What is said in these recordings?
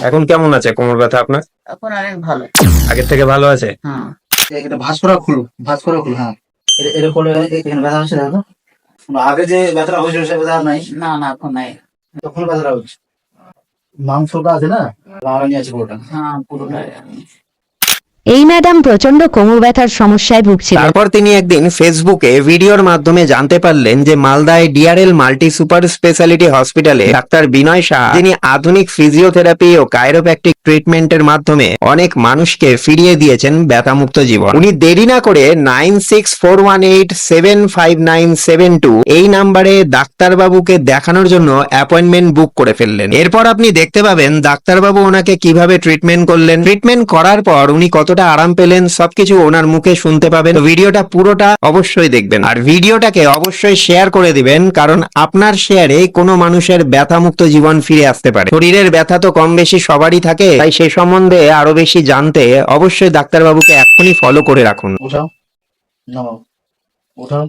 এখন কেমন আছে কোমর ব্যথা আপনার? এখন অনেক ভালো। আগের থেকে ভালো আছে? হ্যাঁ। এটা ভাঁজ করা খুলো, ভাঁজ করা খুলো। হ্যাঁ, এটা করলে এখানে ব্যথা হচ্ছে, দেখো। আগে যে ব্যথাটা হয়েছিল সে ব্যথা আর নাই। না না এখন নাই। তখন ব্যথাটা হচ্ছে, মাংসটা আছে না, লাড়া নিয়ে আছে পুরোটা। হ্যাঁ পুরোটাই। এই ম্যাডাম প্রচন্ড কোমর ব্যথার সমস্যায় ভুগছিলেন। তারপর তিনি একদিন ফেসবুকে ভিডিওর মাধ্যমে জানতে পারলেন যে মালদায় ডিআরএল মাল্টি সুপার স্পেশালিটি হসপিটালে ডাক্তার বিনয় শাহ, যিনি আধুনিক ফিজিওথেরাপি ও কাইরোপ্র্যাকটিক ট্রিটমেন্টের মাধ্যমে অনেক মানুষকে ফিরিয়ে দিয়েছেন ব্যথামুক্ত জীবন। উনি দেরি না করে 9641875972 এই নাম্বারে ডাক্তারবাবুকে দেখানোর জন্য অ্যাপয়েন্টমেন্ট বুক করে ফেললেন। এরপর আপনি দেখতে পাবেন ডাক্তারবাবু ওনাকে কিভাবে ট্রিটমেন্ট করলেন। ট্রিটমেন্ট করার পর উনি কতটা আরাম পেলেন সবকিছু ওনার মুখে শুনতে পাবেন। তো ভিডিওটা পুরোটা অবশ্যই দেখবেন আর ভিডিওটাকে অবশ্যই শেয়ার করে দিবেন, কারণ আপনার শেয়ারে কোনো মানুষের ব্যথামুক্ত জীবন ফিরে আসতে পারে। শরীরের ব্যথা তো কম বেশি সবারই থাকে, তাই সেই সম্বন্ধে আরো বেশি জানতে অবশ্যই ডাক্তারবাবুকে এক্ষুনি ফলো করে রাখুন। উঠাও, নামাও, উঠাও,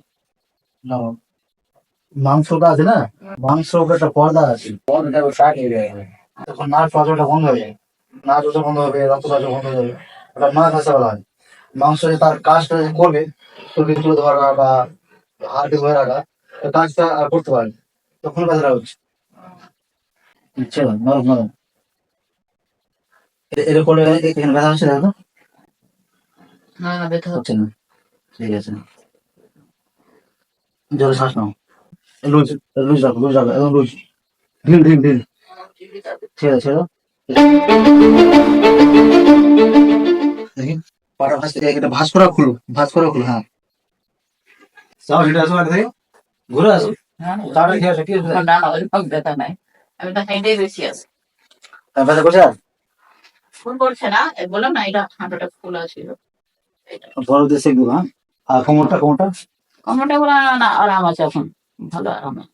নামাও। মাংসটা আছে না, মাংসের উপরে একটা পর্দা আছে, পর্দাটা টাইট হয়ে যায়। তখন নার্ভ চলাচলটা বন্ধ হয়ে যায়, নার্ভ চলাচল বন্ধ হবে, রক্ত চলাচল বন্ধ হয়ে যাবে। ওটা মাছ আসা বলা হয়। মাংস যে তার কাজটা যে করবে, শরীর তুলে ধরা বা হাড়কে ধরে রাখা, ওই কাজটা আর করতে পারে না। তখন ব্যথাটা হচ্ছে। চলো, নরম নরম। এটা করলে এখানে ব্যথা হচ্ছে, দেখো। না না ব্যথা হচ্ছে। হচ্ছে না, ঠিক আছে। জোরে শ্বাস নাও, লুজ লুজ রাখো, লুজ রাখো, একদম লুজ, ঢিল ঢিল ঢিল। ছেড়ে ছেড়ে দেখি, পাটা ভাঁজ, এটা ভাঁজ করা খুলো, ভাঁজ করা খুলো। হ্যাঁ, যাও, সেটা আসো, আগে থেকে ঘুরে আসো। হ্যাঁ, তাড়াতাড়ি খেয়ে আসো, কি হয়েছে? না না ওইরকম ব্যথা নাই। আমি তো হাইটাই বেশি আছে। ব্যথা করছে আর ফুল করছে না, বললাম না এটা হাঁটুটা ফুল ছিল। এটা বড় দিয়ে সেঁক দেবো। হ্যাঁ, আর কোমরটা কোমরটা কমরটা বলা না আরাম আছে এখন, ভালো আরাম আছে।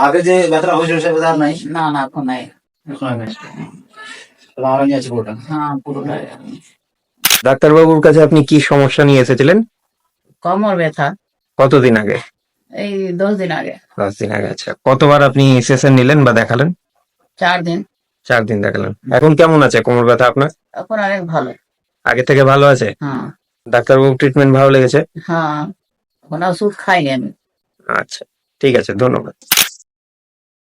আগে যে ব্যথাটা হয়েছিল সে ব্যথা আর নাই। না না এখন নাই। এখন আর নাই, লাড়া নিয়ে আছে পুরোটা। হ্যাঁ পুরোটাই। ডাক্তারবাবুর কাছে আপনি কি সমস্যা নিয়ে এসেছিলেন? কোমর ব্যথা কতদিন আগে? এই 10 দিন আগে। 10 দিন আগে। আচ্ছা, কতবার আপনি সেশন নিলেন বা দেখালেন? 4 দিন। 4 দিন দেখালেন। এখন কেমন আছে কোমর ব্যথা আপনার? এখন অনেক ভালো। আগে থেকে ভালো আছে? হ্যাঁ ডাক্তারবাবু ট্রিটমেন্ট ভালো লেগেছে? হ্যাঁ, এখন ওষুধ খাইনি আমি। আচ্ছা, ঠিক আছে, ধন্যবাদ।